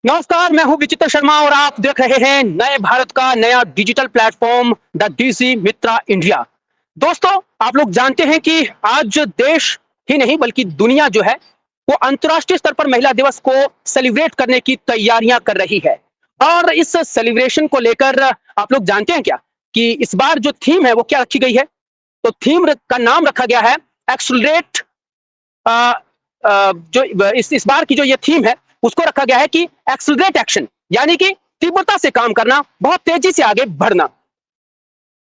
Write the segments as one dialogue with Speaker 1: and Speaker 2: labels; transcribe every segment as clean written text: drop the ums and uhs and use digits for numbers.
Speaker 1: नमस्कार, मैं हूं विचित्र शर्मा और आप देख रहे हैं नए भारत का नया digital platform the DG Mitra India. दोस्तों, आप लोग जानते हैं कि आज देश ही नहीं बल्कि दुनिया जो है वो अंतर्राष्ट्रीय स्तर पर महिला दिवस को सेलिब्रेट करने की तैयारियां कर रही है। और इस सेलिब्रेशन को लेकर आप लोग जानते हैं क्या कि इस बार जो थीम है वो क्या रखी गई है? तो थीम का नाम रखा गया है एक्सलरेट। जो इस बार की जो ये थीम है उसको रखा गया है कि एक्सलरेट एक्शन, यानी कि तीव्रता से काम करना, बहुत तेजी से आगे बढ़ना।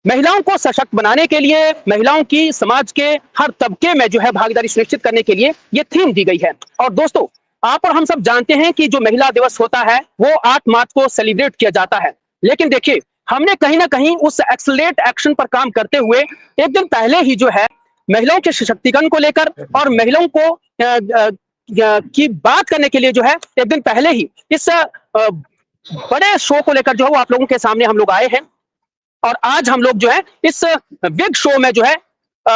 Speaker 1: महिलाओं को सशक्त बनाने के लिए, महिलाओं की समाज के हर तबके में जो है भागीदारी सुनिश्चित करने के लिए ये थीम दी गई है। और दोस्तों, आप और हम सब जानते हैं कि जो महिला दिवस होता है वो 8 मार्च को सेलिब्रेट किया जाता है। लेकिन देखिए, हमने कहीं ना कहीं उस एक्सलरेट एक्शन पर काम करते हुए एक दिन पहले ही जो है महिलाओं के सशक्तिकरण को लेकर और महिलाओं को की बात करने के लिए जो है एक दिन पहले ही इस बड़े शो को लेकर जो है वो आप लोगों के सामने हम लोग आए हैं। और आज हम लोग जो है इस बिग शो में जो है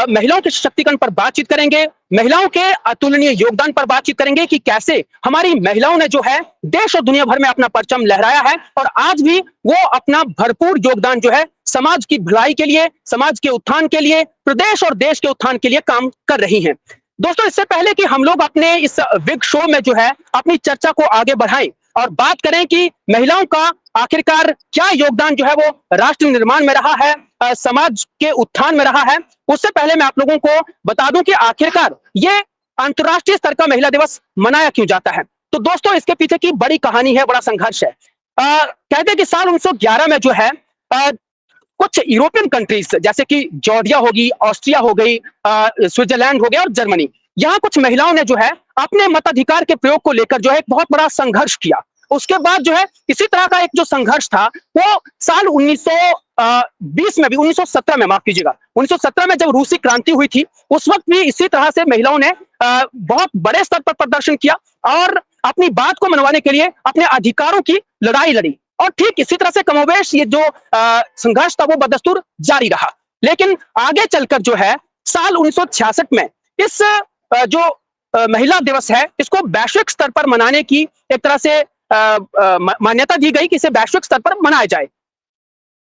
Speaker 1: महिलाओं के सशक्तिकरण पर बातचीत करेंगे, महिलाओं के अतुलनीय योगदान पर बातचीत करेंगे कि कैसे हमारी महिलाओं ने जो है देश और दुनिया भर में अपना परचम लहराया है और आज भी वो अपना भरपूर योगदान जो है समाज की भलाई के लिए, समाज के उत्थान के लिए, प्रदेश और देश के उत्थान के लिए काम कर रही हैं। दोस्तों, इससे पहले कि हम लोग अपने इस बिग शो में जो है अपनी चर्चा को आगे बढ़ाएं और बात करें कि महिलाओं का आखिरकार क्या योगदान जो है वो राष्ट्र निर्माण में रहा है, समाज के उत्थान में रहा है, उससे पहले मैं आप लोगों को बता दूं कि आखिरकार ये अंतर्राष्ट्रीय स्तर का महिला दिवस मनाया क्यों जाता है। तो दोस्तों, इसके पीछे की बड़ी कहानी है, बड़ा संघर्ष है। कहते हैं कि साल 1911 में जो है कुछ यूरोपियन कंट्रीज जैसे कि जॉर्जिया होगी, ऑस्ट्रिया हो गई, स्विट्जरलैंड हो गया और जर्मनी, यहाँ कुछ महिलाओं ने जो है अपने मताधिकार के प्रयोग को लेकर जो है एक बहुत बड़ा संघर्ष किया। उसके बाद जो है इसी तरह का एक जो संघर्ष था वो साल 1920 में भी, 1917 में, माफ कीजिएगा, 1917 में जब रूसी क्रांति हुई थी उस वक्त भी इसी तरह से महिलाओं ने बहुत बड़े स्तर पर प्रदर्शन किया और अपनी बात को मनवाने के लिए अपने अधिकारों की लड़ाई लड़ी। और ठीक इसी तरह से कमोबेश ये जो संघर्ष था वो बदस्तूर जारी रहा। लेकिन आगे चलकर जो है साल 1966 में इस जो महिला दिवस है इसको वैश्विक स्तर पर मनाने की एक तरह से मान्यता दी गई कि इसे वैश्विक स्तर पर मनाया जाए।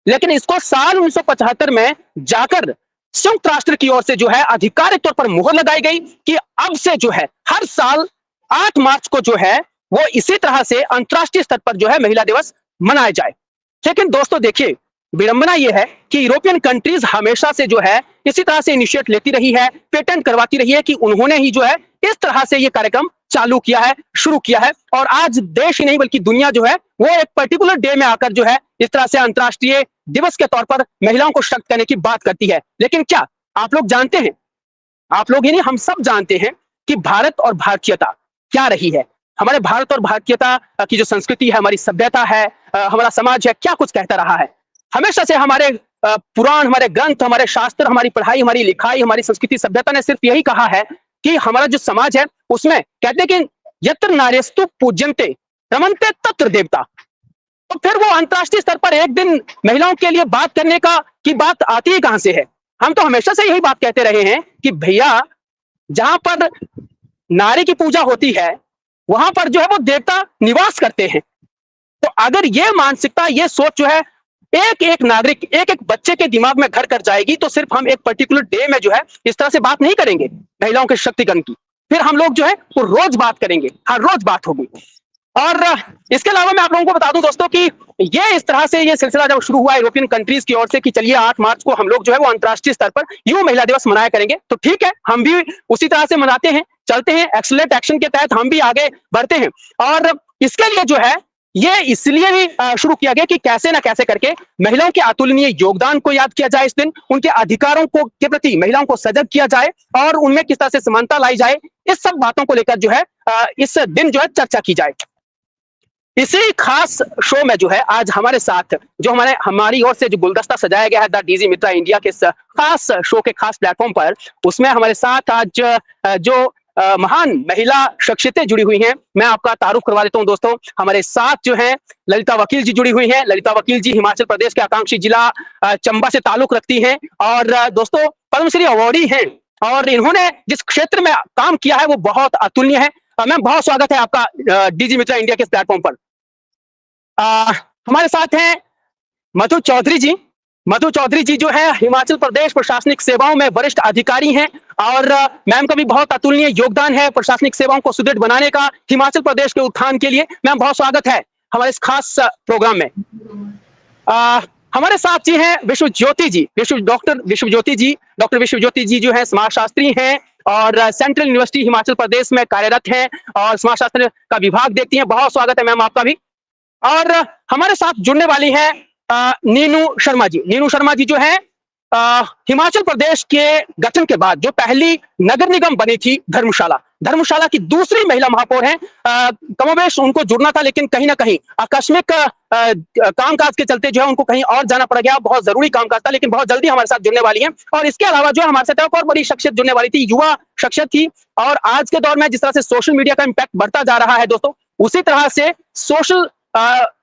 Speaker 1: लेकिन इसको साल 1975 में जाकर संयुक्त राष्ट्र की ओर से जो है आधिकारिक तौर पर मुहर लगाई गई कि अब से जो है हर साल 8 मार्च को जो है वो इसी तरह से अंतर्राष्ट्रीय स्तर पर जो है महिला दिवस मनाया जाए। लेकिन दोस्तों देखिए, विडंबना यह है कि यूरोपियन कंट्रीज हमेशा से जो है इसी तरह से इनिशिएट लेती रही है, पेटेंट करवाती रही है कि उन्होंने ही जो है इस तरह से ये कार्यक्रम चालू किया है, शुरू किया है। और आज देश ही नहीं बल्कि दुनिया जो है वो एक पर्टिकुलर डे में आकर जो है इस तरह से अंतर्राष्ट्रीय दिवस के तौर पर महिलाओं को सशक्त करने की बात करती है। लेकिन क्या आप लोग जानते हैं, आप लोग ही नहीं हम सब जानते हैं कि भारत और भारतीयता क्या रही है। हमारे भारत और भारतीयता की जो संस्कृति है, हमारी सभ्यता है, हमारा समाज है, क्या कुछ कहता रहा है। हमेशा से हमारे पुराण, हमारे ग्रंथ, हमारे शास्त्र, हमारी पढ़ाई, हमारी लिखाई, हमारी संस्कृति सभ्यता ने सिर्फ यही कहा है कि हमारा जो समाज है उसमें कहते हैं कि यत्र नार्यस्तु पूज्यन्ते रमन्ते तत्र देवता। तो फिर वो अंतर्राष्ट्रीय स्तर पर एक दिन महिलाओं के लिए बात करने का की बात आती है कहां से है। हम तो हमेशा से यही बात कहते रहे हैं कि भैया, जहां पर नारी की पूजा होती है वहां पर जो है वो देवता निवास करते हैं। तो अगर ये मानसिकता, ये सोच जो है एक एक नागरिक, एक एक बच्चे के दिमाग में घर कर जाएगी तो सिर्फ हम एक पर्टिकुलर डे में जो है इस तरह से बात नहीं करेंगे महिलाओं के शक्तिकरण की, फिर हम लोग जो है वो रोज बात करेंगे, हर रोज बात होगी। और इसके अलावा मैं आप लोगों को बता दूं दोस्तों कि ये इस तरह से ये सिलसिला जब शुरू हुआ यूरोपियन कंट्रीज की ओर से कि चलिए 8 मार्च को हम लोग जो है वो अंतर्राष्ट्रीय स्तर पर यूं महिला दिवस मनाया करेंगे, तो ठीक है, हम भी उसी तरह से मनाते हैं, चलते हैं, एक्सलेंट एक्शन के तहत हम भी आगे बढ़ते हैं। और इसके लिए जो है ये इसलिए भी शुरू किया गया कि कैसे ना कैसे करके महिलाओं के अतुलनीय योगदान को याद किया जाए, इस दिन उनके अधिकारों को के प्रति महिलाओं को सजग किया जाए और उनमें किस तरह से समानता लाई जाए, इस सब बातों को लेकर जो है इस दिन जो है चर्चा की जाए। इसी खास शो में जो है आज हमारे साथ जो हमारी ओर से जो गुलदस्ता सजाया गया है द डीजी मित्रा इंडिया के खास शो के खास प्लेटफॉर्म पर, उसमें हमारे साथ आज जो महान महिला शख्सियतें जुड़ी हुई हैं, मैं आपका तारुफ करवा देता हूं दोस्तों। हमारे साथ जो है ललिता वकील जी जुड़ी हुई हैं। ललिता वकील जी हिमाचल प्रदेश के आकांक्षी जिला चंबा से ताल्लुक रखती हैं और दोस्तों पद्मश्री अवार्डी हैं और इन्होंने जिस क्षेत्र में काम किया है वो बहुत अतुलनीय है। मैम, बहुत स्वागत है आपका डीजी मित्रा इंडिया के प्लेटफॉर्म पर। हमारे साथ हैं मधु चौधरी जी। मधु चौधरी जी जो है हिमाचल प्रदेश प्रशासनिक सेवाओं में वरिष्ठ अधिकारी हैं और मैम का भी बहुत अतुलनीय योगदान है प्रशासनिक सेवाओं को सुदृढ़ बनाने का हिमाचल प्रदेश के उत्थान के लिए। मैम बहुत स्वागत है हमारे इस खास प्रोग्राम में। आ, हमारे साथ जी हैं विश्व ज्योति जी, डॉक्टर विश्व ज्योति जी। डॉक्टर विश्व ज्योति जी जो है समाजशास्त्री हैं और सेंट्रल यूनिवर्सिटी हिमाचल प्रदेश में कार्यरत हैं और समाजशास्त्र का विभाग देखती हैं। बहुत स्वागत है मैम आपका भी। और हमारे साथ जुड़ने वाली है नीनू शर्मा जी। नीनू शर्मा जी जो है हिमाचल प्रदेश के गठन के बाद जो पहली नगर निगम बनी थी धर्मशाला, धर्मशाला की दूसरी महिला महापौर हैं। कमोबेश उनको जुड़ना था लेकिन कहीं ना कहीं आकस्मिक कामकाज के चलते जो है उनको कहीं और जाना पड़ गया। बहुत जरूरी कामकाज था लेकिन बहुत जल्दी हमारे साथ जुड़ने वाली है। और इसके अलावा जो हमारे साथ एक और बड़ी शख्सियत जुड़ने वाली थी, युवा शख्सियत थी। और आज के दौर में जिस तरह से सोशल मीडिया का इम्पैक्ट बढ़ता जा रहा है दोस्तों, उसी तरह से सोशल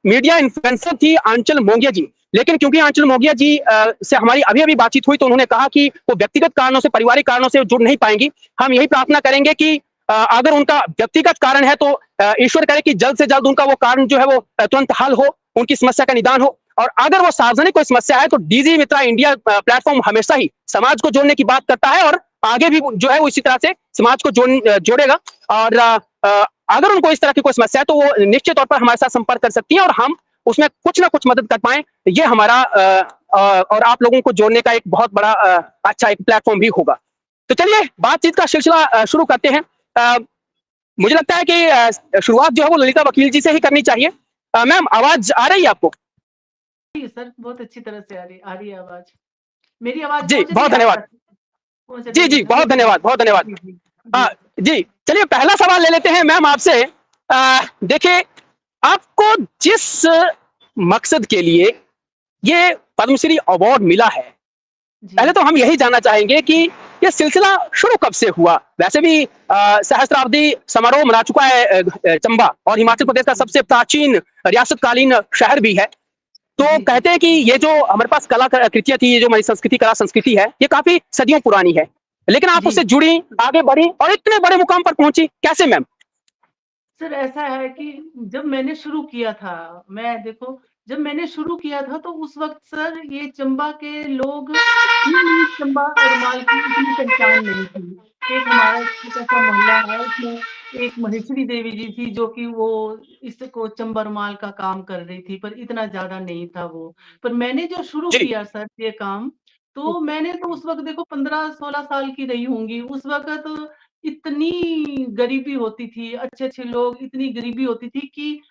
Speaker 1: मीडिया इन्फ्लुएंसर थी आंचल मोंगिया जी। लेकिन क्योंकि आंचल मोंगिया जी से हमारी अभी अभी बातचीत हुई तो उन्होंने कहा कि वो व्यक्तिगत कारणों से, पारिवारिक कारणों से जुड़ नहीं पाएंगी। हम यही प्रार्थना करेंगे कि अगर उनका व्यक्तिगत कारण है तो ईश्वर करे कि जल्द से जल्द उनका वो कारण जो है वो तुरंत हल हो, उनकी समस्या का निदान हो। और अगर वो सार्वजनिक कोई समस्या है तो डीजी मित्रा इंडिया प्लेटफॉर्म हमेशा ही समाज को जोड़ने की बात करता है और आगे भी जो है वो इसी तरह से समाज को जोड़ेगा। और अगर उनको इस तरह की कोई समस्या है तो वो निश्चित तौर पर हमारे साथ संपर्क कर सकती है और हम उसमें कुछ ना कुछ मदद कर पाए। ये हमारा और आप लोगों को जोड़ने का एक बहुत बड़ा अच्छा एक प्लेटफॉर्म भी होगा। तो चलिए बातचीत का सिलसिला शुरू करते हैं। मुझे लगता है कि शुरुआत जो है वो ललिता वकील जी से ही करनी चाहिए। मैम आवाज आ रही है आपको?
Speaker 2: सर बहुत अच्छी तरह से आ रही है आवाज। मेरी आवाज
Speaker 1: जी
Speaker 2: पहुंच रही
Speaker 1: बहुत
Speaker 2: है आप
Speaker 1: धन्यवाद।
Speaker 2: तक? पहुंच
Speaker 1: जी
Speaker 2: रही है
Speaker 1: जी
Speaker 2: ना?
Speaker 1: बहुत धन्यवाद, बहुत धन्यवाद।
Speaker 2: जी जी जी
Speaker 1: जी चलिए पहला सवाल ले लेते हैं मैम आपसे। देखिए आपको जिस मकसद के लिए ये पद्मश्री अवार्ड मिला है, पहले
Speaker 2: जी
Speaker 1: तो हम यही जानना चाहेंगे कि ये सिलसिला शुरू कब से हुआ। वैसे भी सहस्त्राब्दी समारोह मना चुका है चंबा और हिमाचल प्रदेश का
Speaker 2: जी
Speaker 1: सबसे प्राचीन रियासतकालीन शहर भी है। तो
Speaker 2: जी जी
Speaker 1: कहते हैं कि ये जो हमारे पास कला कृतियां थी, ये जो हमारी संस्कृति, कला संस्कृति है, ये काफी सदियों पुरानी है। लेकिन आप
Speaker 2: जी
Speaker 1: उससे जुड़ी, आगे बढ़ी और इतने बड़े मुकाम पर पहुंची, कैसे मैम?
Speaker 2: सर ऐसा है कि जब मैंने शुरू किया था, मैं देखो जब मैंने शुरू किया था तो उस वक्त सर ये चंबा के लोग चंबा रुमाल की इतनी पहचान नहीं थी। एक हमारा छोटा सा मोहल्ला है, उसमें एक महेश्वरी देवी जी थी जो कि वो इसको चंबा रुमाल का काम कर रही थी, पर इतना ज्यादा नहीं था वो। पर मैंने जो शुरू
Speaker 1: जी
Speaker 2: किया सर ये काम, तो मैंने तो उस वक्त देखो 15-16 साल की रही होंगी। उस वक्त इतनी गरीबी होती थी, अच्छे-अच्छे लोग, इतनी गरीबी होती थी कि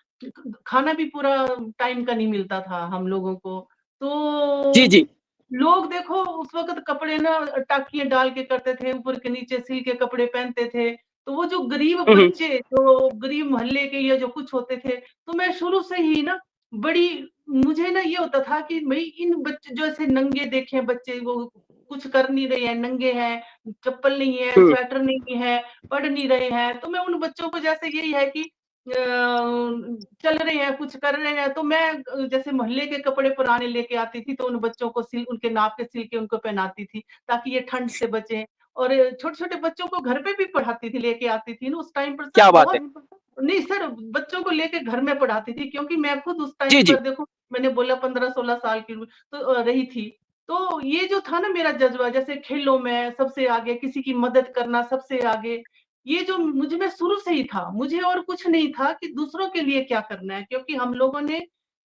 Speaker 2: खाना भी पूरा टाइम का नहीं मिलता था हम लोगों को।
Speaker 1: जी
Speaker 2: तो
Speaker 1: जी।
Speaker 2: लोग देखो उस वक़्त कपड़े ना टाकियाँ डाल के करते थे, ऊपर के नीचे सिल के कपड़े पहनते थे। तो वो जो गरीब
Speaker 1: हम्म।
Speaker 2: बच्चे, जो गरीब मोहल्ले के या जो कुछ होते थे, तो मैं शुरू से ही ना बड़ी मुझे ना ये होता था कि भई इन बच्चे जो ऐसे नंगे देखे हैं बच्चे, वो कुछ कर नहीं रहे हैं, नंगे हैं, चप्पल नहीं है,
Speaker 1: हम्म।
Speaker 2: स्वेटर नहीं है, पढ़ नहीं रहे हैं, तो मैं उन बच्चों को जैसे यही है कि चल रहे हैं, कुछ कर रहे हैं, तो मैं जैसे मोहल्ले के कपड़े पुराने लेके आती थी, तो उन बच्चों को सिल उनके नाप के सिल के उनको पहनाती थी, ताकि ये ठंड से बचें। और छोटे-छोटे बच्चों को घर पे भी पढ़ाती थी, लेके आती थी ना उस टाइम पर सर
Speaker 1: क्या बात है।
Speaker 2: बहुत नहीं सर, बच्चों को लेके घर में पढ़ाती थी क्योंकि मैं खुद उस
Speaker 1: जी
Speaker 2: टाइम
Speaker 1: जी।
Speaker 2: पर देखो मैंने बोला 15-16 साल की तो रही थी। तो ये जो था ना मेरा जज़्बा, जैसे खेलों में सबसे आगे, किसी की मदद करना सबसे आगे, ये जो मुझ में शुरू से ही था। मुझे और कुछ नहीं था कि दूसरों के लिए क्या करना है, क्योंकि हम लोगों ने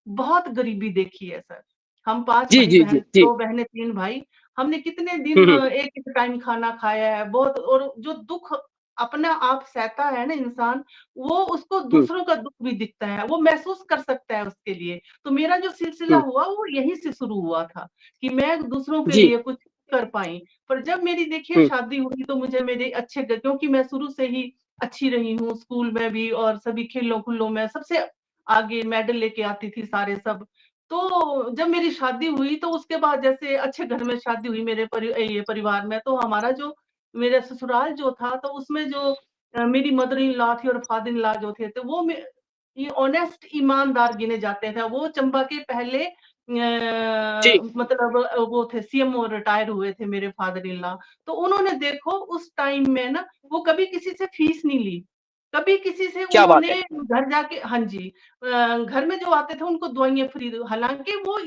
Speaker 2: बहुत गरीबी देखी है सर। हम 5
Speaker 1: जी जी
Speaker 2: भाई-बहन,
Speaker 1: जी जी।
Speaker 2: 2 बहनें, 3 भाई। हमने कितने दिन
Speaker 1: हम्म।
Speaker 2: एक-एक टाइम खाना खाया है, बहुत। और जो दुःख अपना आप सहता है ना इंसान, वो उसको
Speaker 1: हम्म।
Speaker 2: दूसरों का दुःख भी दिखता है, वो महसूस कर सकता है उसके लिए। तो मेरा जो सिलसिला
Speaker 1: हम्म।
Speaker 2: हुआ वो यहीं से शुरू हुआ था, कि मैं दूसरों के
Speaker 1: जी।
Speaker 2: लिए कुछ कर पाई। पर जब मेरी देखिए
Speaker 1: हम्म।
Speaker 2: शादी हुई तो मुझे मेरे अच्छे क्योंकि मैं शुरू से ही अच्छी रही हूँ, स्कूल में भी और सभी खेलों-खुल्लों में सबसे आगे मेडल लेके आती थी सारे सब। तो जब मेरी शादी हुई तो उसके बाद जैसे अच्छे घर में शादी हुई मेरे ये परिवार में, तो हमारा जो मेरा ससुराल जो था तो उसमें जो मेरी मदर इन लॉ थी और फादर इन लॉ जो थे, तो वो ये ऑनेस्ट ईमानदार गिने जाते थे। वो चंबा के पहले
Speaker 1: जी।
Speaker 2: मतलब वो थे सीएमओ, रिटायर हुए थे मेरे फादर इन लॉ। तो उन्होंने देखो उस टाइम में ना वो कभी किसी से फीस नहीं ली। कभी किसी से
Speaker 1: क्या बात है।
Speaker 2: उन्होंने घर जाके, हाँ जी, घर में जो आते थे उनको दवाइयाँ फ्री, हालाँकि वो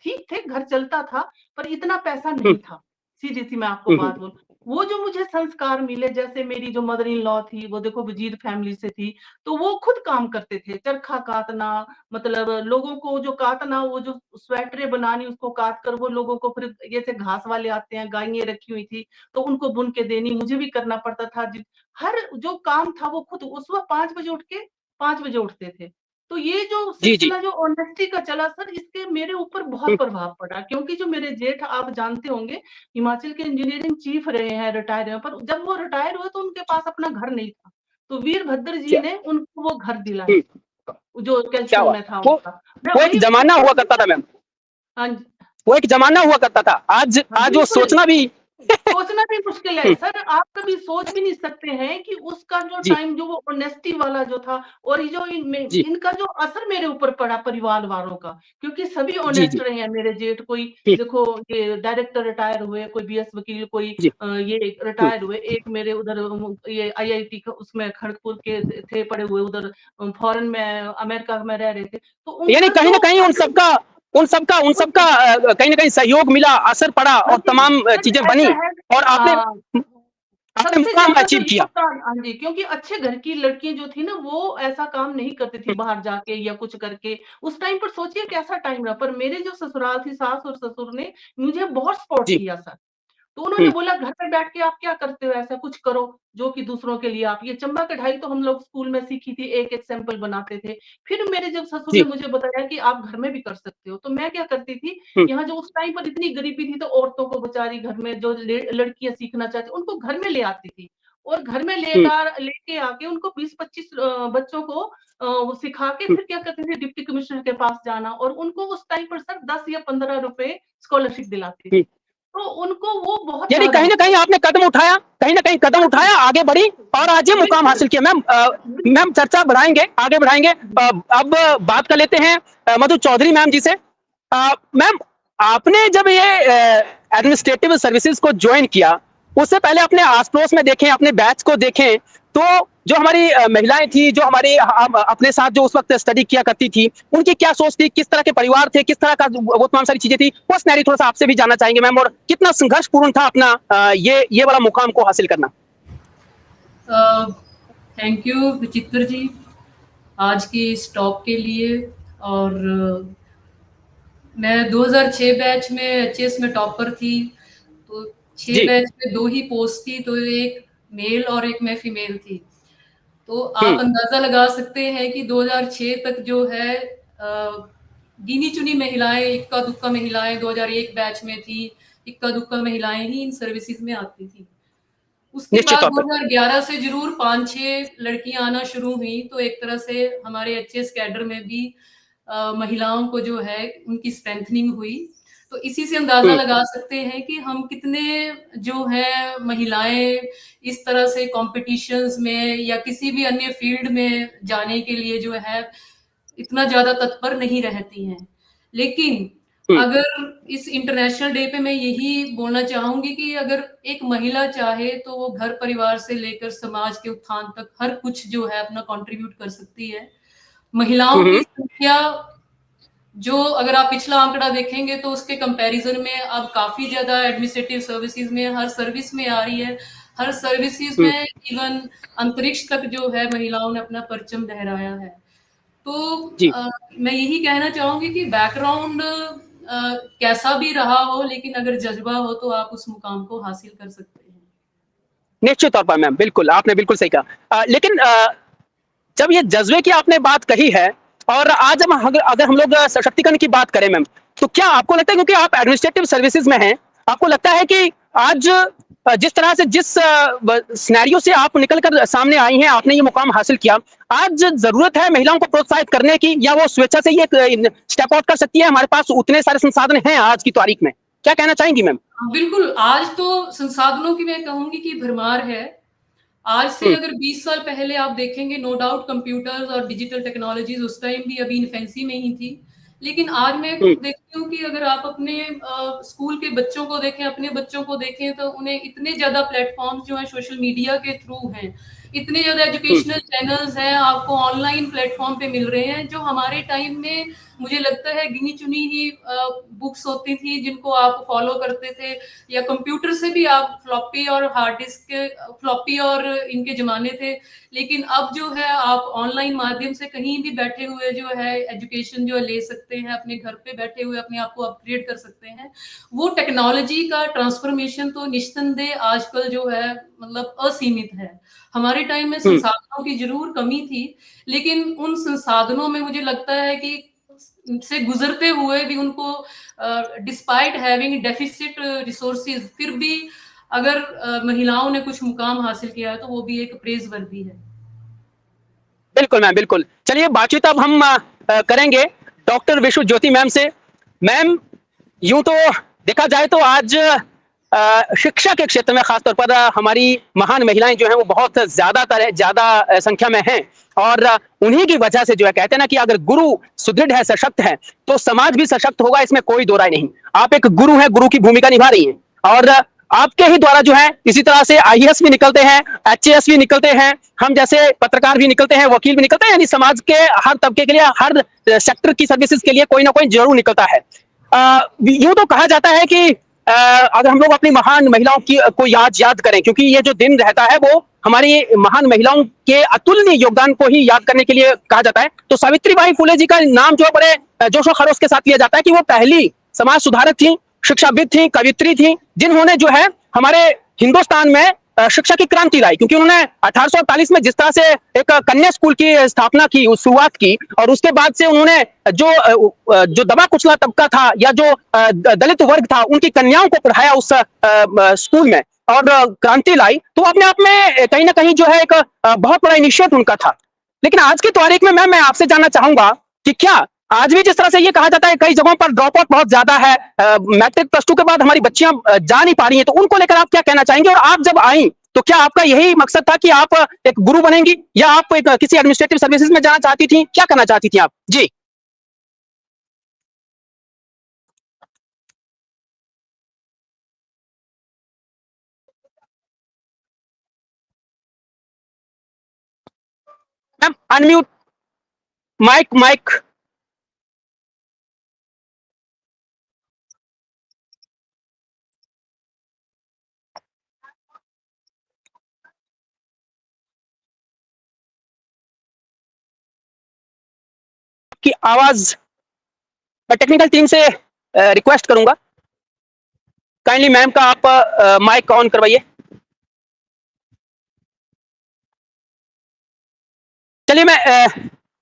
Speaker 2: ठीक थे, घर चलता था, पर इतना पैसा
Speaker 1: हुँ,
Speaker 2: नहीं था। सीधी-सी मैं आपको
Speaker 1: हुँ, हुँ।
Speaker 2: बात बोलूँ। वो जो मुझे संस्कार मिले, जैसे मेरी जो मदर इन लॉ थी, वो देखो वज़ीर फैमिली से थी, तो वो खुद काम करते थे। चरखा कातना, मतलब लोगों को जो कातना, वो जो स्वेटरें बनानी, उसको काट कर वो लोगों को फिर, जैसे घास वाले आते हैं, गायें रखी हुई थी, तो उनको बुन के देनी, मुझे भी करना पड़ता था। हर जो काम था वो खुद, वो सुबह 5 बजे उठ के 5 बजे उठते थे। तो ये जो
Speaker 1: जी, जी।
Speaker 2: सिलसिला जो ऑनेस्टी का चला सर, इसके मेरे ऊपर बहुत
Speaker 1: हुँ,
Speaker 2: प्रभाव पड़ा, क्योंकि जो मेरे जेठ, आप जानते होंगे, हिमाचल के इंजीनियरिंग चीफ रहे हैं, रिटायर हैं, पर जब वो रिटायर हुए तो उनके पास अपना घर नहीं था। तो वीरभद्र जी
Speaker 1: क्या
Speaker 2: ने उनको वो घर दिलाया,
Speaker 1: हुँ,
Speaker 2: जो
Speaker 1: क्या
Speaker 2: कैलसम
Speaker 1: बात
Speaker 2: में
Speaker 1: है।
Speaker 2: था
Speaker 1: वो
Speaker 2: उनका। मैं
Speaker 1: वो एक
Speaker 2: वही
Speaker 1: ज़माना हुआ करता था मैम,
Speaker 2: हाँ जी,
Speaker 1: वो एक ज़माना हुआ करता था। आज
Speaker 2: हाँ,
Speaker 1: आज वो
Speaker 2: बिल्कुल।
Speaker 1: सोचना भी
Speaker 2: सोचना भी मुश्किल है
Speaker 1: हुँ,
Speaker 2: सर, आप कभी सोच भी नहीं सकते हैं कि उसका जो
Speaker 1: जी,
Speaker 2: टाइम, जो वो ऑनेस्टी वाला जो था, और ये जो
Speaker 1: जी,
Speaker 2: इनका जो असर मेरे ऊपर पड़ा परिवार वालों का, क्योंकि सभी
Speaker 1: जी,
Speaker 2: ऑनेस्ट
Speaker 1: जी,
Speaker 2: रहे हैं मेरे जेठ। कोई
Speaker 1: हुँ,
Speaker 2: देखो, ये डायरेक्टर रिटायर हुए, कोई बीएस वकील, कोई
Speaker 1: जी,
Speaker 2: ये
Speaker 1: हुँ।
Speaker 2: रिटायर हुए, एक मेरे उधर ये आईआईटी का उसमें खड़गपुर के थे पड़े हुए, उधर फॉरेन में अमेरिका में रह रहे थे, तो
Speaker 1: यानी
Speaker 2: उनका
Speaker 1: कहीं
Speaker 2: जो
Speaker 1: न कहीं उन सबका कहीं न कहीं सहयोग मिला, असर पड़ा
Speaker 2: हाँ
Speaker 1: और
Speaker 2: जी,
Speaker 1: तमाम
Speaker 2: सच
Speaker 1: चीज़ें
Speaker 2: ऐसा
Speaker 1: बनी
Speaker 2: है।
Speaker 1: और आपने
Speaker 2: हाँ।
Speaker 1: आपने
Speaker 2: सबसे
Speaker 1: मुकाम
Speaker 2: ज़्यादा जो
Speaker 1: अचीव किया।
Speaker 2: योगदान, हाँ जी, क्योंकि अच्छे घर की लड़कियाँ जो थी ना, वो ऐसा काम नहीं करती थी
Speaker 1: हुँ,
Speaker 2: बाहर जाके या कुछ करके। उस टाइम पर सोचिए कैसा टाइम रहा, पर मेरे जो ससुराल थी, सास और ससुर ने मुझे बहुत सपोर्ट
Speaker 1: जी,
Speaker 2: किया सर। तो उन्होंने
Speaker 1: हुँ,
Speaker 2: बोला, घर पे बैठ के आप क्या करते हो, ऐसा कुछ करो जो कि दूसरों के लिए आप, ये चंबा कढ़ाई तो हम लोग स्कूल में सीखी थी, एक-एक सैंपल बनाते थे। फिर मेरे जब ससुर ने
Speaker 1: जी,
Speaker 2: मुझे बताया कि आप घर में भी कर सकते हो, तो मैं क्या करती थी,
Speaker 1: हुँ,
Speaker 2: यहाँ जो उस टाइम पर इतनी गरीबी थी, तो औरतों को बेचारी घर में जो लड़कियाँ सीखना चाहती, उनको घर में ले आती थी, और घर में
Speaker 1: हुँ,
Speaker 2: लेके आके उनको 20-25 बच्चों को वो सिखा के,
Speaker 1: हुँ,
Speaker 2: फिर क्या करते थे, डिप्टी कमिश्नर के पास जाना, और उनको उस टाइम पर सर 10 या 15 रुपए स्कॉलरशिप दिलाती
Speaker 1: हुँ।
Speaker 2: थी। तो उनको वो बहुत
Speaker 1: यानी
Speaker 2: ज़्यादा
Speaker 1: कहीं न
Speaker 2: अच्छा
Speaker 1: कहीं
Speaker 2: लगा।
Speaker 1: आपने कदम उठाया, कहीं न कहीं कदम
Speaker 2: हाँ जी,
Speaker 1: उठाया, आगे बढ़ी और आज ये मुकाम
Speaker 2: बिल्कुल।
Speaker 1: हासिल किया। मैम
Speaker 2: बिल
Speaker 1: मैम चर्चा बढ़ाएँगे, आगे बढ़ाएँगे। अब बात कर लेते हैं मधु चौधरी मैम जी से। मैम आपने जब ये एडमिनिस्ट्रेटिव सर्विसेज़ को जॉइन किया, उससे पहले अपने आस-पड़ोस में देखें, अपने बैच को देखें, तो जो हमारी महिलाएँ थी, जो हमारे अपने साथ जो उस वक़्त स्टडी किया करती थी, उनकी क्या सोच थी, किस तरह के परिवार थे, किस तरह का वो तमाम सारी चीज़ें थी, वो सिनेरियो थोड़ा-सा आपसे भी जानना चाहेंगे मैम और कितना संघर्षपूर्ण था अपना ये वाला मुकाम को हासिल करना?
Speaker 3: थैंक यू विचित्र जी आज की इस टॉक के लिए और मैं 2006 बैच में एचएस में टॉपर थी तो 6
Speaker 1: जी,
Speaker 3: बैच में 2 ही पोस्ट थी तो एक मेल और एक मैं फीमेल थी तो
Speaker 1: हुँ,
Speaker 3: आप अंदाजा लगा सकते हैं कि 2006 तक जो है गिनी चुनी महिलाएं इक्का दुक्का महिलाएं 2001 बैच में थी इक्का दुक्का महिलाएं ही इन सर्विसेज में आती थी उसके
Speaker 1: निश्चित
Speaker 3: बाद
Speaker 1: तौर पे।
Speaker 3: 2011 से जरूर 5-6 लड़कियां आना शुरू हुई तो एक तरह से हमारे एचएस कैडर में भी महिलाओं को जो है उनकी स्ट्रेंथनिंग हुई तो इसी से अंदाजा
Speaker 1: हुँ,
Speaker 3: लगा सकते हैं कि हम कितने जो है महिलाएं इस तरह से कॉम्पिटिशन्स में या किसी भी अन्य फील्ड में जाने के लिए जो है इतना ज्यादा तत्पर नहीं रहती हैं लेकिन
Speaker 1: हुँ,
Speaker 3: अगर इस इंटरनेशनल डे पे मैं यही बोलना चाहूंगी कि अगर एक महिला चाहे तो वो घर परिवार से लेकर समाज के उत्थान तक हर कुछ जो है अपना कंट्रीब्यूट कर सकती है
Speaker 1: हुँ,
Speaker 3: महिलाओं
Speaker 1: हुँ,
Speaker 3: की संख्या जो अगर आप पिछला आंकड़ा देखेंगे तो उसके कंपैरिजन में अब काफी ज्यादा एडमिनिस्ट्रेटिव सर्विसेज में हर सर्विस में आ रही है हर सर्विसेज
Speaker 1: हुँ,
Speaker 3: में इवन अंतरिक्ष तक जो है महिलाओं ने अपना परचम लहराया है तो
Speaker 1: जी।
Speaker 3: मैं यही कहना चाहूंगी कि बैकग्राउंड कैसा भी रहा हो लेकिन अगर जज्बा हो तो आप उस मुकाम को हासिल कर सकते हैं
Speaker 1: निश्चित तौर पर मैम, बिल्कुल, आपने बिल्कुल सही कहा। लेकिन जब ये जज़्बे की आपने बात कही है और आज हम अगर अगर हम लोग सशक्तिकरण की बात करें मैम, तो क्या आपको लगता है क्योंकि आप एडमिनिस्ट्रेटिव सर्विसेज़ में हैं, आपको लगता है कि आज जिस तरह से जिस सिनेरियो से आप निकल कर सामने आई हैं, आपने ये मुकाम हासिल किया, आज ज़रूरत है महिलाओं को प्रोत्साहित करने की या वो स्वेच्छा से ही एक स्टेप आउट कर सकती है? हमारे पास उतने सारे संसाधन हैं आज की तारीख में। क्या कहना चाहेंगी मैम?
Speaker 3: बिल्कुल आज तो संसाधनों की मैं कहूंगी कि भरमार है आज से
Speaker 1: हुँ,
Speaker 3: अगर 20 साल पहले आप देखेंगे नो डाउट कंप्यूटर्स और डिजिटल टेक्नोलॉजीज उस टाइम भी अभी इन्फेंसी में ही थी लेकिन आज मैं
Speaker 1: हुँ,
Speaker 3: देखती हूँ कि अगर आप अपने स्कूल के बच्चों को देखें अपने बच्चों को देखें तो उन्हें इतने ज्यादा प्लेटफॉर्म्स जो हैं सोशल मीडिया के थ्रू हैं इतने ज्यादा एजुकेशनल चैनल्स हैं, आपको ऑनलाइन प्लेटफॉर्म पे मिल रहे हैं, जो हमारे टाइम में मुझे लगता है गिनी चुनी ही बुक्स होती थी जिनको आप फॉलो करते थे, या कंप्यूटर से भी आप फ्लॉपी और हार्ड डिस्क, फ्लॉपी और इनके जमाने थे। लेकिन अब जो है आप ऑनलाइन माध्यम से कहीं भी बैठे हुए जो है एजुकेशन जो ले सकते हैं, अपने घर पे बैठे हुए अपने आप को अपग्रेड कर सकते हैं। वो टेक्नोलॉजी का ट्रांसफॉर्मेशन तो निस्संदेह आजकल जो है मतलब असीमित है। हमारे टाइम में संसाधनों की जरूर कमी थी, लेकिन उन संसाधनों में मुझे लगता है कि से गुजरते हुए भी उनको डिस्पाइट हैविंग डेफिसिट रिसोर्सेज, फिर भी अगर महिलाओं ने कुछ मुकाम हासिल किया है तो वो भी एक प्रेज वर्दी है।
Speaker 1: बिल्कुल मैम, बिल्कुल। चलिए बातचीत अब हम करेंगे डॉक्टर विश्व ज्योति मैम से। मैम, यूं तो देखा जाए तो आज शिक्षा के क्षेत्र में खासतौर पर हमारी महान महिलाएं जो हैं वो बहुत ज्यादा संख्या में हैं, और उन्हीं की वजह से जो है कहते हैं ना कि अगर गुरु सुदृढ़ है, सशक्त है, तो समाज भी सशक्त होगा, इसमें कोई दो राय नहीं। आप एक गुरु हैं, गुरु की भूमिका निभा रही हैं, और आपके ही द्वारा जो है इसी तरह से आईएएस भी निकलते हैं, एचएएस भी निकलते हैं, हम जैसे पत्रकार भी निकलते हैं, वकील भी निकलते हैं, यानी समाज के हर तबके के लिए, हर सेक्टर की सर्विसेज के लिए कोई ना कोई जरूर निकलता है। यूं तो कहा जाता है कि अगर हम लोग अपनी महान महिलाओं की को याद करें, क्योंकि ये जो दिन रहता है वो हमारी महान महिलाओं के अतुलनीय योगदान को ही याद करने के लिए कहा जाता है, तो सावित्रीबाई फुले जी का नाम जो बड़े जोशो खरोश के साथ लिया जाता है कि वो पहली समाज सुधारक थी, शिक्षाविद थी, कवित्री थी, जिन्होंने जो है हमारे हिंदुस्तान में शिक्षा की क्रांति लाई। क्योंकि उन्होंने 1848 में जिस तरह से एक कन्या स्कूल की स्थापना की, शुरुआत की, और उसके बाद से उन्होंने जो दबा कुचला तबका था या जो दलित वर्ग था, उनकी कन्याओं को पढ़ाया उस स्कूल में और क्रांति लाई, तो अपने आप में कहीं ना कहीं जो है एक बहुत बड़ा इनिशिएटिव उनका था। लेकिन आज की तारीख में मैं आपसे जानना चाहूंगा कि क्या आज भी जिस तरह से ये कहा जाता है कई जगहों पर ड्रॉप आउट बहुत ज्यादा है, मैट्रिक प्लस 2 के बाद हमारी बच्चियां जा नहीं पा रही हैं, तो उनको लेकर आप क्या कहना चाहेंगे? और आप जब आई तो क्या आपका यही मकसद था कि आप एक गुरु बनेंगी, या आप एक किसी एडमिनिस्ट्रेटिव सर्विसेज में जाना चाहती थी? क्या करना चाहती थी आप? जी मैम, अनम्यूट, माइक माइक। की आवाज मैं टेक्निकल टीम से रिक्वेस्ट करूंगा, काइंडली मैम का आप माइक ऑन करवाइए। चलिए मैं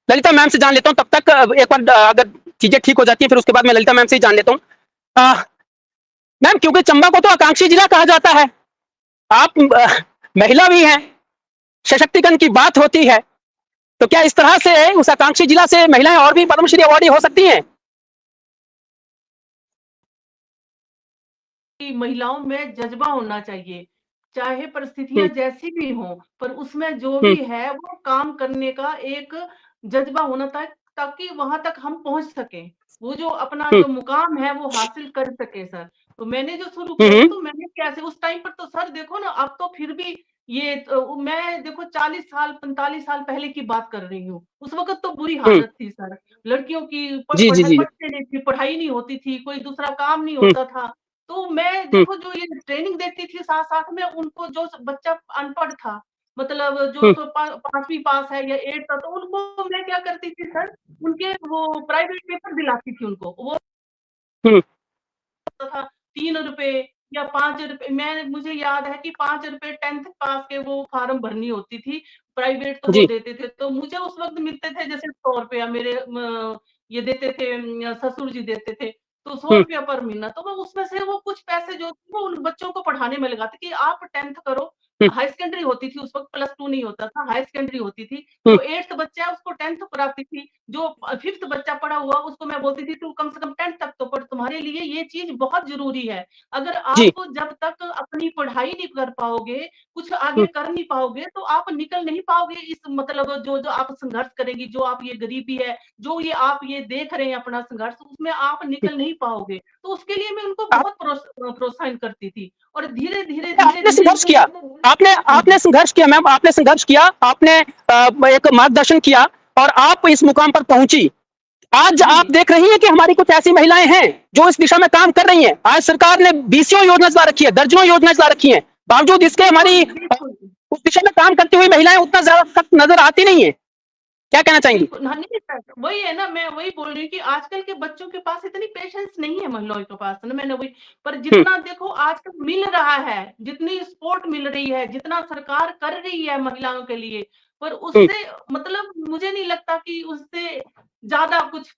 Speaker 1: ललिता मैम से जान लेता हूं, तब तक एक बार अगर चीजें ठीक हो जाती हैं फिर उसके बाद मैं ललिता मैम से ही जान लेता हूं। मैम, क्योंकि चंबा को तो आकांक्षी जिला कहा जाता है, आप महिला भी हैं, सशक्तिकरण की बात होती है, तो क्या इस तरह से उस आकांक्षी जिला से महिलाएं और भी पद्मश्री अवार्डी हो सकती हैं?
Speaker 2: महिलाओं में जज्बा होना चाहिए, चाहे परिस्थितियां जैसी भी हों, पर उसमें जो भी है वो काम करने का एक जज्बा होना था, ताकि वहां तक हम पहुंच सके, वो जो अपना जो मुकाम है वो हासिल कर सके सर। तो मैंने जो शुरू किया तो मैंने कैसे उस टाइम पर तो सर देखो ना, अब तो फिर भी ये तो मैं देखो 40 साल 45 साल पहले की बात कर रही हूँ, उस वक्त तो बुरी हालत थी सर, लड़कियों की
Speaker 1: जी जी जी।
Speaker 2: पढ़ते नहीं थी, पढ़ाई नहीं होती थी, कोई दूसरा काम नहीं होता था। तो मैं देखो जो ये ट्रेनिंग देती थी साथ-साथ में, उनको जो बच्चा अनपढ़ था, मतलब जो तो 5वीं पास है या 8th था, तो उनको मैं क्या करती थी सर, उनके वो प्राइवेट पेपर दिलाती थी उनको। वो था ₹3 या ₹5, मैं मुझे याद है कि ₹5 10th पास के वो फॉर्म भरनी होती थी, प्राइवेट तो वो
Speaker 1: जी
Speaker 2: देते थे। तो मुझे उस वक़्त मिलते थे जैसे ₹100 मेरे ये देते थे, ससुर जी देते थे, तो ₹100 पर महीना। तो मैं उसमें से वो कुछ पैसे जो थे वो उन बच्चों को पढ़ाने में लगाती कि आप 10th करो, हाई सेकेंडरी होती थी उस वक़्त, प्लस 2 नहीं होता था, हाई सेकेंडरी होती थी। जो 8th बच्चा है उसको 10th कराती थी, जो 5th बच्चा पढ़ा हुआ उसको मैं बोलती थी तू कम से कम 10th तक तो पढ़, तुम्हारे लिए ये चीज़ बहुत ज़रूरी है। अगर
Speaker 1: जी
Speaker 2: आप जब तक अपनी पढ़ाई नहीं कर पाओगे, कुछ आगे कर नहीं पाओगे, तो आप निकल नहीं पाओगे इस मतलब जो आप संघर्ष करेंगी, जो आप ये गरीबी है, जो ये आप ये देख रहे हैं अपना संघर्ष, उसमें आप निकल नहीं पाओगे। तो उसके लिए मैं उनको
Speaker 1: आप,
Speaker 2: बहुत प्रोत्साहन करती थी, और धीरे-धीरे,
Speaker 1: आपने
Speaker 2: धीरे-धीरे
Speaker 1: संघर्ष किया? आपने संघर्ष किया मैम, आपने संघर्ष किया, आपने एक मार्गदर्शन किया और आप इस मुकाम पर पहुंची। आज आप देख रही हैं कि हमारी कुछ ऐसी महिलाएं हैं जो इस दिशा में काम कर रही हैं। आज सरकार ने बीसियों योजना चला रखी है, दर्जनों योजना चला रखी है, बावजूद इसके हमारी उस दिशा में काम करती हुई महिलाएं उतना ज्यादा तक नजर आती नहीं है। क्या कहना चाहेंगी?
Speaker 2: हाँ, नहीं सर, वही है ना, मैं वही बोल रही हूँ कि आजकल के बच्चों के पास इतनी पेशेंस नहीं है महिलाओं के पास ना, मैंने वही, पर जितना देखो आजकल मिल रहा है, जितनी सपोर्ट मिल रही है, जितना सरकार कर रही है महिलाओं के लिए, पर उससे मतलब मुझे नहीं लगता कि उससे ज्यादा कुछ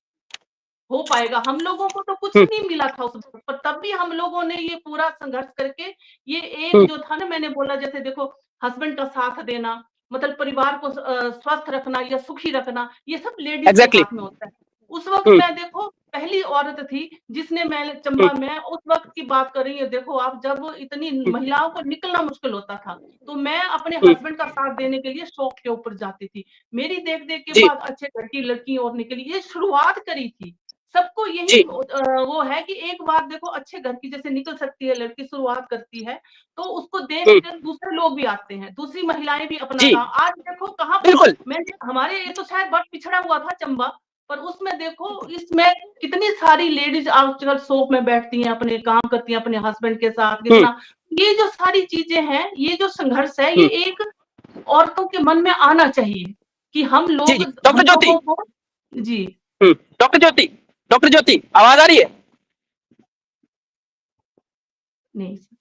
Speaker 2: हो पाएगा। हम लोगों को तो कुछ नहीं मिला था उस वक़्त, पर तब भी हम लोगों ने ये पूरा संघर्ष करके ये एक जो था ना, मैंने बोला जैसे देखो हस्बैंड का साथ देना, मतलब परिवार को स्वस्थ रखना या सुखी रखना, ये सब लेडीज़ के
Speaker 1: एग्जैक्टली।
Speaker 2: हाथ में होता है। उस वक़्त मैं देखो पहली औरत थी जिसने चंबा में उस वक़्त की बात कर रही हूँ, देखो आप जब इतनी महिलाओं को निकलना मुश्किल होता था, तो मैं अपने हस्बैंड का साथ देने के लिए शॉप के ऊपर जाती थी। मेरी देख-देख के
Speaker 1: जी
Speaker 2: बाद अच्छे घर की लड़की और निकली, ये शुरुआत करी थी। सबको यही
Speaker 1: जी
Speaker 2: वो है कि एक बार देखो अच्छे घर की जैसे निकल सकती है लड़की, शुरुआत करती है, तो उसको देख कर दूसरे लोग भी आते हैं, दूसरी महिलाएं भी अपना
Speaker 1: जी
Speaker 2: काम, आज देखो कहाँ
Speaker 1: बिल्कुल।
Speaker 2: मैंने, हमारे ये तो शायद बहुत पिछड़ा हुआ था चंबा, पर उसमें देखो इसमें कितनी सारी लेडीज आजकल शॉप में बैठती हैं, अपने काम करती हैं अपने हस्बैंड के साथ, कितना ये जो सारी चीजें हैं, ये जो संघर्ष है, ये एक औरतों के मन में आना चाहिए कि हम
Speaker 1: जी
Speaker 2: लोग,
Speaker 1: जी डॉक्टर
Speaker 2: हम
Speaker 1: ज्योति।
Speaker 2: लोगों को जी
Speaker 1: डॉक्टर ज्योति, डॉक्टर ज्योति आवाज आ रही है?
Speaker 2: नहीं सर,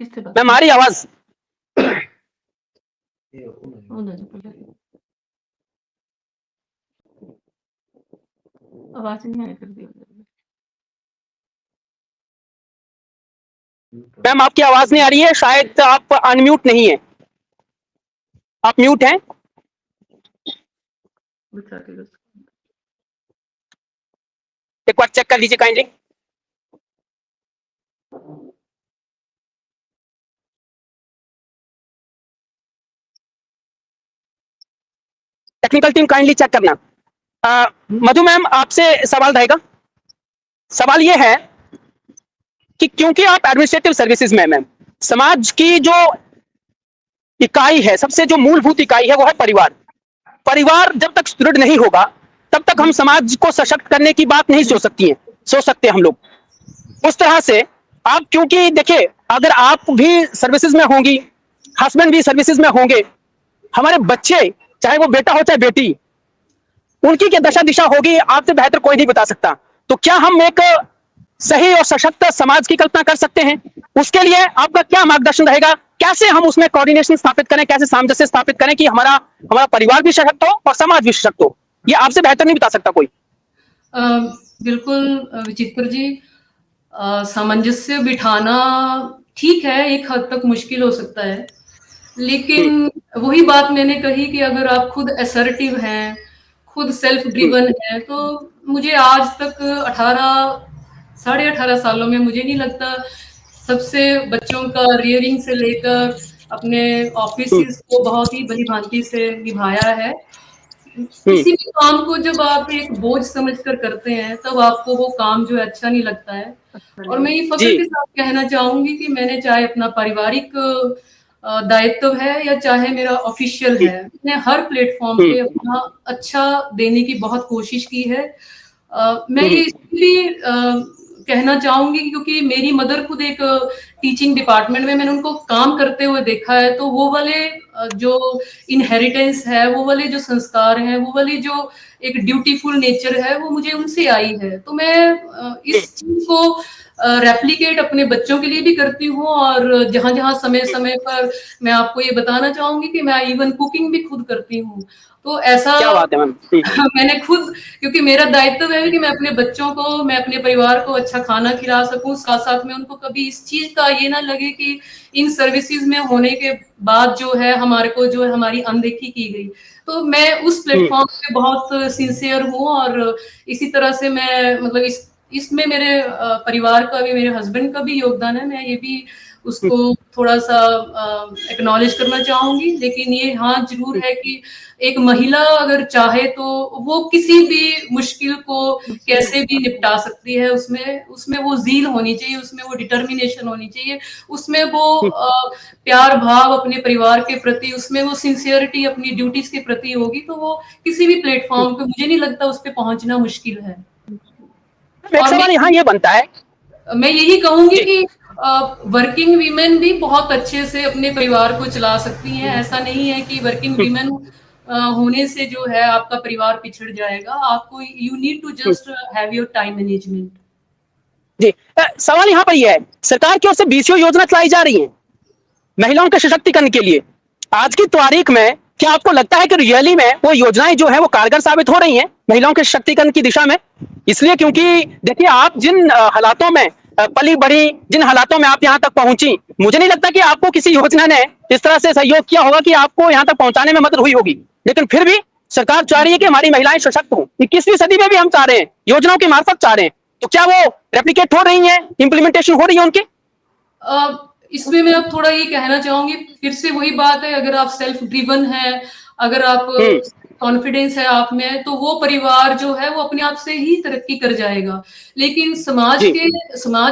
Speaker 2: किससे बात
Speaker 1: मैम आ रही है आवाज?
Speaker 2: आवाज नहीं आया कर दी।
Speaker 1: मैम आपकी आवाज नहीं आ रही है, शायद आप अनम्यूट नहीं है, आप म्यूट हैं। एक बार चेक कर लीजिए kindly. Technical team kindly check करना। मधु मैम आपसे सवाल रहेगा। सवाल ये है कि क्योंकि आप एडमिनिस्ट्रेटिव सर्विसेज में मैम, समाज की जो इकाई है, सबसे जो मूलभूत इकाई है वो है परिवार। परिवार जब तक सुदृढ़ नहीं होगा तब तक हम समाज को सशक्त करने की बात नहीं सोच सकते हम लोग। उस तरह से आप, क्योंकि देखिए अगर आप भी सर्विसेज में होंगी, हस्बैंड भी सर्विसेज में होंगे, हमारे बच्चे चाहे वो बेटा हो चाहे बेटी, उनकी क्या दशा दिशा होगी आपसे बेहतर कोई नहीं बता सकता। तो क्या हम एक सही और सशक्त समाज की कल्पना कर सकते हैं? उसके लिए आपका क्या मार्गदर्शन रहेगा? कैसे हम उसमें कोऑर्डिनेशन स्थापित करें, कैसे सामंजस्य स्थापित करें कि हमारा परिवार भी सशक्त हो और समाज भी सशक्त हो? ये आपसे बेहतर नहीं बता सकता कोई।
Speaker 3: बिल्कुल विचित्र जी, सामंजस्य बिठाना ठीक है, एक हद तक मुश्किल हो सकता है, लेकिन वही बात मैंने कही कि अगर आप खुद असर्टिव हैं, खुद सेल्फ ड्रिवन है, तो मुझे आज तक 18 सालों में मुझे नहीं लगता सबसे बच्चों का रियरिंग से लेकर अपने ऑफिस को बहुत ही भलीभांति से निभाया है। किसी भी काम को जब आप एक बोझ समझकर करते हैं तब आपको वो काम जो है अच्छा नहीं लगता है। और मैं ये फख्र के साथ कहना चाहूंगी कि मैंने चाहे अपना पारिवारिक दायित्व है या चाहे मेरा ऑफिशियल है, मैंने हर प्लेटफॉर्म पे अपना अच्छा देने की बहुत कोशिश की है। मैं ये इसलिए कहना चाहूंगी क्योंकि मेरी मदर खुद एक टीचिंग डिपार्टमेंट में मैंने उनको काम करते हुए देखा है, तो वो वाले जो इनहेरिटेंस है, वो वाले जो संस्कार हैं, वो वाली जो एक ड्यूटीफुल नेचर है, वो मुझे उनसे आई है। तो मैं इस चीज को रेप्लिकेट अपने बच्चों के लिए भी करती हूँ, और जहां जहां समय समय पर मैं आपको ये बताना चाहूंगी कि मैं इवन कुकिंग भी खुद करती हूँ। तो ऐसा
Speaker 1: क्या बात है मैम।
Speaker 3: मैंने खुद, क्योंकि मेरा दायित्व है कि मैं अपने बच्चों को, मैं अपने परिवार को अच्छा खाना खिला सकूं, साथ साथ में उनको कभी इस चीज का ये ना लगे कि इन सर्विसेज में होने के बाद जो है हमारे को जो है हमारी अनदेखी की गई। तो मैं उस प्लेटफॉर्म पे बहुत सिंसियर हूँ, और इसी तरह से मैं मतलब इसमें मेरे परिवार का भी, मेरे हस्बैंड का भी योगदान है। मैं ये भी उसको थोड़ा सा एक्नॉलेज करना चाहूंगी। लेकिन ये हाँ जरूर है कि एक महिला अगर चाहे तो वो किसी भी मुश्किल को कैसे भी निपटा सकती है। उसमें वो ज़ील होनी चाहिए, उसमें वो डिटर्मिनेशन होनी चाहिए, उसमें वो प्यार भाव अपने परिवार के प्रति, उसमें वो सिंसियरिटी अपनी ड्यूटीज के प्रति होगी तो वो किसी भी प्लेटफॉर्म पे मुझे नहीं लगता उस पर पहुंचना मुश्किल है।
Speaker 1: एक सवाल यहाँ ये बनता है,
Speaker 3: मैं यही कहूंगी कि वर्किंग वीमेन भी बहुत अच्छे से अपने परिवार को चला सकती हैं। ऐसा नहीं है कि वर्किंग वीमेन होने से जो है आपका परिवार पिछड़ जाएगा। आपको you need to just have your time management.
Speaker 1: जी, सवाल यहाँ पर यह है, सरकार की ओर से बीसीओ योजना चलाई जा रही है महिलाओं के सशक्तिकरण के लिए। आज की तारीख में क्या आपको लगता है कि रियली में वो योजनाएं जो है वो कारगर साबित हो रही हैं महिलाओं के सशक्तिकरण की दिशा में? इसलिए क्योंकि देखिए, आप जिन हालातों में पली बढ़ी, जिन हालातों में आप यहाँ तक पहुंची, मुझे नहीं लगता कि आपको किसी योजना ने इस तरह से सहयोग किया होगा कि आपको यहाँ तक पहुंचाने में मदद हुई होगी। लेकिन फिर भी सरकार चाह रही है कि हमारी महिलाएं सशक्त हों। 21वीं सदी में भी हम चाह रहे हैं, योजनाओं के मार्फत चाह रहे हैं, तो क्या वो रेप्लिकेट हो रही है, इंप्लीमेंटेशन हो रही है उनकी?
Speaker 3: इसमें मैं अब थोड़ा ये कहना चाहूंगी, फिर से वही बात है, अगर आप सेल्फ ड्रिवन है, अगर आप कॉन्फिडेंस है आप में, तो वो परिवार जो है वो अपने आप से ही तरक्की कर जाएगा। लेकिन समाज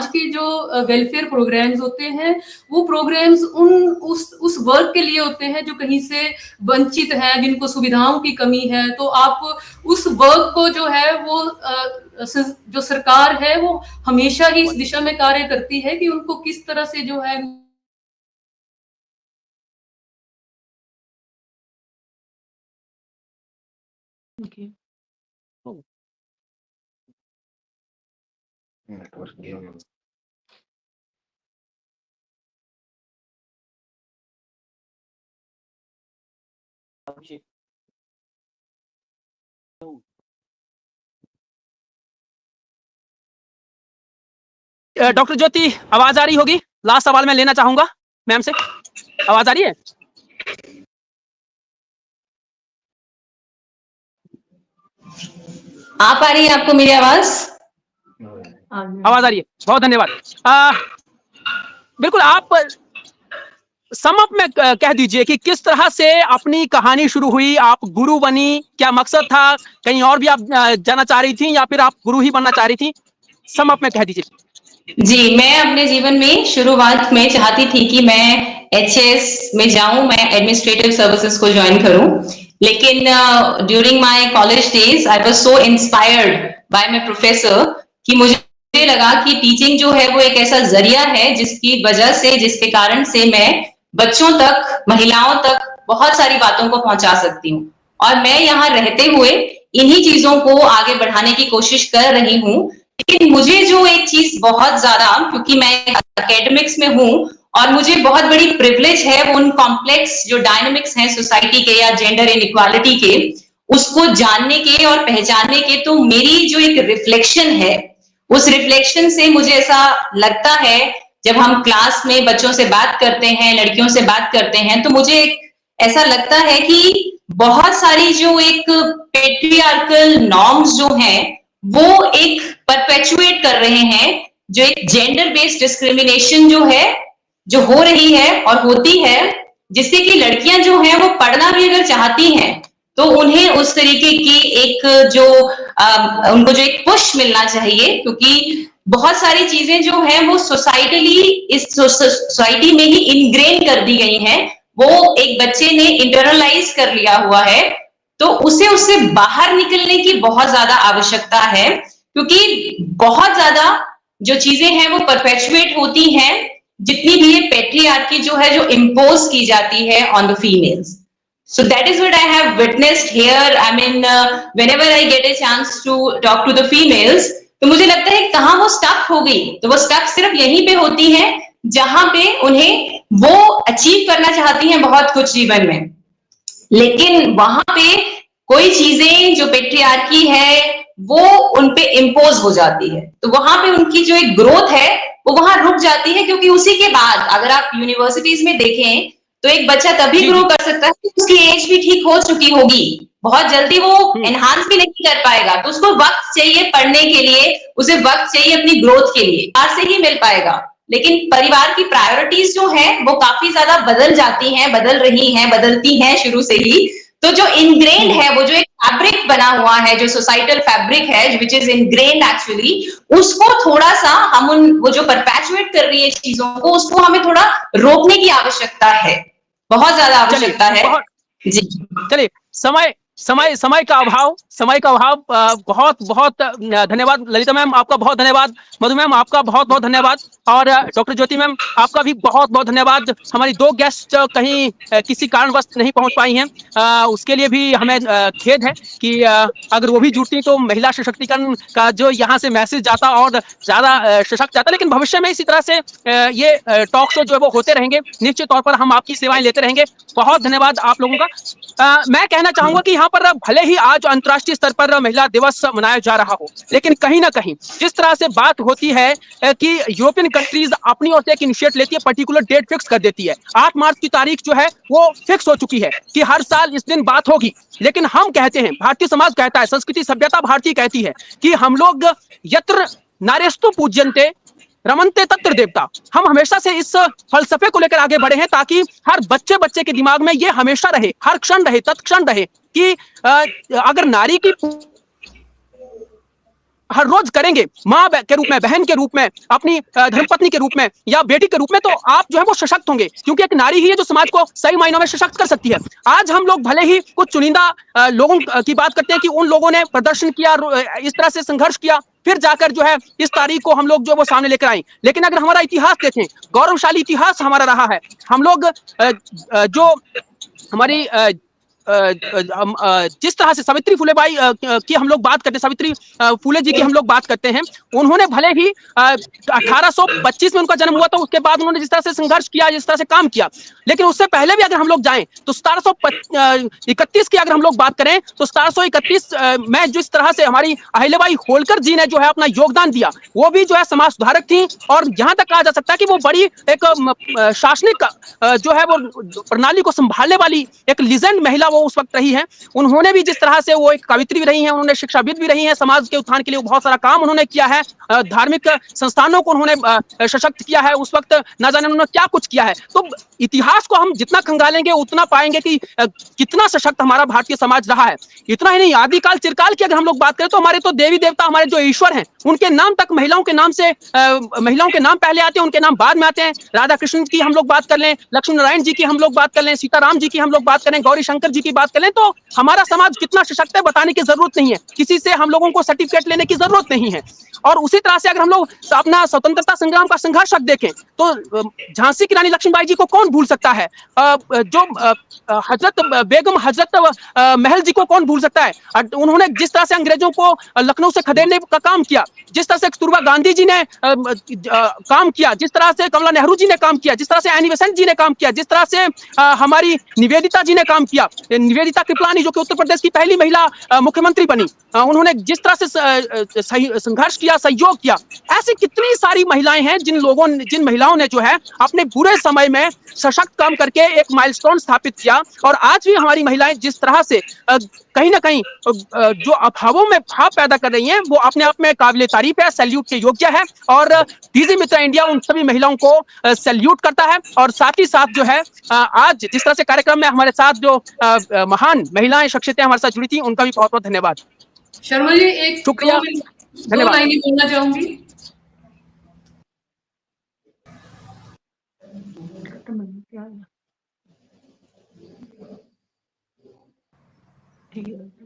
Speaker 3: के जो वेलफेयर प्रोग्राम्स होते हैं, वो प्रोग्राम्स उस वर्ग के लिए होते हैं जो कहीं से वंचित हैं, जिनको सुविधाओं की कमी है। तो आप उस वर्ग को जो है वो जो सरकार है वो हमेशा ही इस दिशा में कार्य करती है कि उनको किस तरह से जो है
Speaker 1: डॉक्टर ज्योति, आवाज आ रही होगी? लास्ट सवाल मैं लेना चाहूंगा मैम से। आवाज आ रही है?
Speaker 4: आप आ रही है आपको मेरी आवाज?
Speaker 1: आवाज आ रही है, बहुत धन्यवाद। बिल्कुल, आप सम अप में कह दीजिए कि किस तरह से अपनी कहानी शुरू हुई, आप गुरु बनी, क्या मकसद था, कहीं और भी आप जाना चाह रही थी या फिर आप गुरु ही बनना चाह रही थी? सम अप में कह दीजिए।
Speaker 4: जी, मैं अपने जीवन में शुरुआत में चाहती थी कि मैं एचएस में जाऊं, मैं एडमिनिस्ट्रेटिव सर्विसेज को ज्वाइन करूं। लेकिन during my college days I was so inspired by my professor कि मुझे लगा कि टीचिंग जो है वो एक ऐसा जरिया है जिसकी वजह से, जिसके कारण से मैं बच्चों तक, महिलाओं तक बहुत सारी बातों को पहुंचा सकती हूँ। और मैं यहाँ रहते हुए इन्हीं चीजों को आगे बढ़ाने की कोशिश कर रही हूँ। लेकिन मुझे जो एक चीज बहुत ज्यादा, क्योंकि मैं एकेडमिक्स में हूँ और मुझे बहुत बड़ी प्रिविलेज है उन कॉम्प्लेक्स जो डायनामिक्स हैं सोसाइटी के या जेंडर इनइक्वालिटी के, उसको जानने के और पहचानने के, तो मेरी जो एक रिफ्लेक्शन है, उस रिफ्लेक्शन से मुझे ऐसा लगता है, जब हम क्लास में बच्चों से बात करते हैं, लड़कियों से बात करते हैं, तो मुझे ऐसा लगता है कि बहुत सारी जो एक पेट्रियार्कल नॉर्म्स जो हैं वो एक परपेचुएट कर रहे हैं, जो एक जेंडर बेस्ड डिस्क्रिमिनेशन जो है, जो हो रही है और होती है, जिससे कि लड़कियां जो हैं वो पढ़ना भी अगर चाहती हैं तो उन्हें उस तरीके की एक जो उनको जो एक पुश मिलना चाहिए, क्योंकि बहुत सारी चीजें जो हैं वो सोसाइटली, इस सोसाइटी में ही इनग्रेन कर दी गई हैं, वो एक बच्चे ने इंटरनलाइज कर लिया हुआ है, तो उसे उससे बाहर निकलने की बहुत ज्यादा आवश्यकता है, क्योंकि बहुत ज्यादा जो चीजें हैं वो परपेचुएट होती हैं, जितनी भी ये पेट्रियार्की जो है जो इम्पोज की जाती है on the females. So that is what I have witnessed here. I mean, whenever I get a chance to talk to the females, तो मुझे लगता है कहाँ वो स्टक हो गई, तो वो स्टक सिर्फ यहीं पे होती है जहां पे उन्हें वो अचीव करना चाहती हैं बहुत कुछ जीवन में, लेकिन वहां पे कोई चीजें जो पेट्रियार्की है वो उनपे इम्पोज हो जाती है, तो वहां पे उनकी जो एक ग्रोथ है वो वहां रुक जाती है। क्योंकि उसी के बाद अगर आप यूनिवर्सिटीज में देखें तो एक बच्चा तभी ग्रो कर सकता है कि उसकी एज भी ठीक हो चुकी होगी, बहुत जल्दी वो एनहांस भी नहीं कर पाएगा, तो उसको वक्त चाहिए पढ़ने के लिए, उसे वक्त चाहिए अपनी ग्रोथ के लिए, बाहर से ही मिल पाएगा। लेकिन परिवार की प्रायोरिटीज जो है वो काफी ज्यादा बदल जाती हैं, बदल रही हैं, बदलती हैं शुरू से ही। तो जो इनग्रेन्ड है, वो जो एक फैब्रिक बना हुआ है, जो सोसाइटल फैब्रिक है, विच इज इनग्रेन्ड एक्चुअली, उसको थोड़ा सा हम वो जो परपैचुएट कर रही है चीजों को, उसको हमें थोड़ा रोकने की आवश्यकता है, बहुत ज्यादा आवश्यकता है। जी
Speaker 1: चलिए, समय समय समय का अभाव बहुत बहुत धन्यवाद ललिता मैम, आपका बहुत धन्यवाद। मधु मैम, आपका बहुत बहुत धन्यवाद। और डॉक्टर ज्योति मैम, आपका भी बहुत बहुत धन्यवाद। हमारी दो गेस्ट कहीं किसी कारणवश नहीं पहुंच पाई हैं, उसके लिए भी हमें खेद है कि अगर वो भी जुड़ती तो महिला सशक्तिकरण का जो यहाँ से मैसेज जाता और ज्यादा सशक्त जाता। लेकिन भविष्य में इसी तरह से ये टॉक शो जो है वो होते रहेंगे, निश्चित तौर पर हम आपकी सेवाएं लेते रहेंगे। बहुत धन्यवाद आप लोगों का। मैं कहना चाहूंगा कि यहाँ पर भले ही आज अंतर्राष्ट्रीय स्तर पर महिला दिवस मनाया जा रहा हो, लेकिन कहीं ना कहीं जिस तरह से बात होती है कि यूरोपियन कंट्रीज अपनी ओर से एक इनिशिएट लेती है, पर्टिकुलर डेट फिक्स कर देती है। 8 मार्च की तारीख जो है वो फिक्स हो चुकी है कि हर साल इस दिन बात होगी। लेकिन हम कहते हैं, भारतीय समाज कहता है, संस्कृति सभ्यता भारतीय कहती है कि हम लोग यत्र नार्यस्तु पूज्यन्ते रमनते तत्र देवता। हम हमेशा से इस फलसफे को लेकर आगे बढ़े हैं ताकि हर बच्चे के दिमाग में ये हमेशा रहे, हर क्षण रहे, तत्क्षण रहे कि अगर नारी की हर रोज करेंगे, माँ के रूप में, बहन के रूप में, अपनी धर्मपत्नी के रूप में या बेटी के रूप में, तो आप जो है वो सशक्त होंगे, क्योंकि एक नारी ही है जो समाज को सही मायनों में सशक्त कर सकती है। आज हम लोग भले ही कुछ चुनिंदा लोगों की बात करते हैं कि उन लोगों ने प्रदर्शन किया, इस तरह से संघर्ष किया, फिर जाकर जो है इस तारीख को हम लोग जो वो सामने लेकर आए। लेकिन अगर हमारा इतिहास देखें, गौरवशाली इतिहास हमारा रहा है। हम लोग जो हमारी जिस तरह से सावित्री फुलेबाई की हम लोग बात करते हैं, सावित्री फुले जी की हम लोग बात करते हैं, उन्होंने भले ही 1825 में उनका जन्म हुआ, तो उसके बाद उन्होंने जिस तरह से संघर्ष किया, जिस तरह से काम किया, लेकिन उससे पहले भी अगर हम लोग जाएं तो 1731 की अगर हम लोग बात करें तो 1731 में जिस तरह से हमारी अहिल्याबाई होलकर जी ने जो है अपना योगदान दिया, वो भी जो है समाज सुधारक थी। और यहाँ तक कहा जा सकता है कि वो बड़ी एक शासनिक जो है वो प्रणाली को संभालने वाली एक लीजेंड महिला वो उस वक्त रही है। उन्होंने भी जिस तरह से वो एक कवित्री भी रही हैं, उन्होंने शिक्षाविद भी रही हैं, समाज के उत्थान के लिए बहुत सारा काम उन्होंने किया है, धार्मिक संस्थानों को उन्होंने सशक्त किया है। उस वक्त ना जाने उन्होंने क्या कुछ किया है। तो इतिहास को हम जितना खंगालेंगे उतना पाएंगे कि कितना सशक्त हमारा भारतीय समाज रहा है। इतना ही नहीं, आदिकाल चिरकाल की अगर हम लोग बात करें तो हमारे तो देवी देवता, हमारे जो ईश्वर हैं, उनके नाम तक महिलाओं के नाम से महिलाओं के नाम पहले आते हैं, उनके नाम बाद में आते हैं। राधा कृष्ण की हम लोग बात कर लें, लक्ष्मी नारायण जी की हम लोग बात कर लें, सीताराम जी की हम लोग बात करें, गौरी शंकर जी की बात करें, तो हमारा समाज कितना सशक्त है बताने की जरूरत नहीं है, किसी से हम लोगों को सर्टिफिकेट लेने की जरूरत नहीं है। और उसी तरह से अगर हम लोग अपना स्वतंत्रता संग्राम का संघर्ष देखें तो झांसी की रानी लक्ष्मीबाई जी को कौन भूल सकता है, जो हजरत बेगम हजरत महल जी को कौन भूल सकता है। उन्होंने जिस तरह से अंग्रेजों को लखनऊ से खदेड़ने का काम किया, जिस तरह से कस्तूरबा गांधी जी ने काम किया, जिस तरह से कमला नेहरू जी ने काम किया, जिस तरह से एनी बेसेंट जी ने काम किया, जिस तरह से हमारी निवेदिता जी ने काम किया, निवेदिता कृपलानी जो कि उत्तर प्रदेश की पहली महिला मुख्यमंत्री बनी, उन्होंने जिस तरह से संघर्ष किया, सहयोग किया। ऐसी कितनी सारी महिलाएं हैं जिन महिलाओं ने जो है अपने बुरे समय में सशक्त काम करके एक माइलस्टोन स्थापित किया। और आज भी हमारी महिलाएं जिस तरह से कहीं ना कहीं जो अभावों में भाव पैदा कर रही हैं, वो अपने आप में काबिले तारीफ है, सैल्यूट के योग्य है। और डीजी मित्रा इंडिया उन सभी महिलाओं को सैल्यूट करता है। और साथ ही साथ जो है आज जिस तरह से कार्यक्रम में हमारे साथ जो महान महिलाएं शख्सियतें हमारे साथ जुड़ी थी, उनका भी बहुत बहुत धन्यवाद।
Speaker 3: शर्मा जी, एक
Speaker 1: शुक्रिया,
Speaker 3: दो लाइनें बोलना चाहूंगी।
Speaker 2: ठीक है।